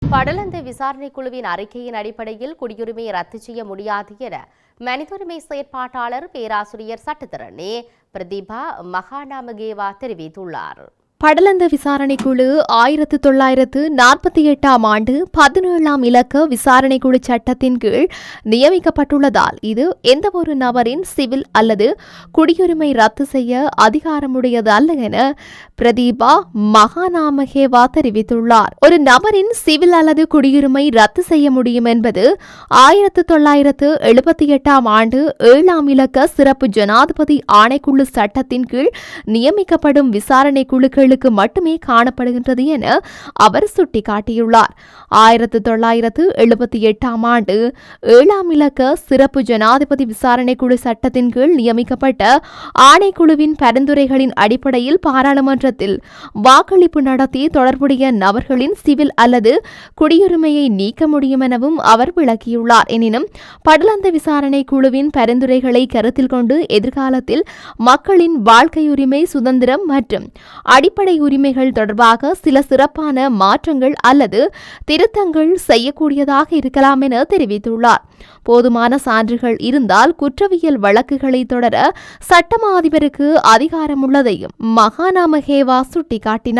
படலந்த விசாரணை குழுவின் அறிக்கையின் அடிப்படையில் குடியுரிமையை ரத்து செய்ய முடியாது என மனிதுரிமை செயற்பாட்டாளர் பேராசிரியர் சட்டத்தரணி பிரதீபா மகாநாமகேவா தெரிவித்துள்ளார். படலந்த விசாரணைக்குழு 1948ஆம் ஆண்டு 17ஆம் இலக்க விசாரணைக்குழு சட்டத்தின் கீழ் நியமிக்கப்பட்டுள்ளதால் இது எந்தவொரு நபரின் சிவில் அல்லது குடியுரிமை ரத்து செய்ய அதிகாரமுடையது அல்ல என பிரதீபா மகாநாமகேவா தெரிவித்துள்ளார். ஒரு நபரின் சிவில் அல்லது குடியுரிமை ரத்து செய்ய முடியும் என்பது 1978ஆம் ஆண்டு 7ஆம் இலக்க சிறப்பு ஜனாதிபதி ஆணைக்குழு சட்டத்தின் கீழ் நியமிக்கப்படும் விசாரணை குழுக்கள் மட்டுமே காணப்படுகின்றது என அவர் சுட்டிக்காட்டியுள்ளார். 1978ஆம் ஆண்டு 7ஆம் இலக்க சிறப்பு ஜனாதிபதி விசாரணை குழு சட்டத்தின் கீழ் நியமிக்கப்பட்ட ஆணைக்குழுவின் பரிந்துரைகளின் அடிப்படையில் பாராளுமன்றத்தில் வாக்களிப்பு நடத்தி தொடர்புடைய நபர்களின் சிவில் அல்லது குடியுரிமையை நீக்க முடியும் எனவும் அவர் விளக்கியுள்ளார். எனினும் படலந்த விசாரணை குழுவின் பரிந்துரைகளை கருத்தில் கொண்டு எதிர்காலத்தில் மக்களின் வாழ்க்கை உரிமை, சுதந்திரம் மற்றும் அடிப்படை உரிமைகள் தொடர்பாக சில சிறப்பான மாற்றங்கள் அல்லது திருத்தங்கள் செய்யக்கூடியதாக இருக்கலாம் என தெரிவித்துள்ளார். போதுமான சான்றுகள் இருந்தால் குற்றவியல் வழக்குகளை தொடர சட்டமா அதிபருக்கு அதிகாரம் உள்ளதையும் மகாநாமகேவா சுட்டிக்காட்டினார்.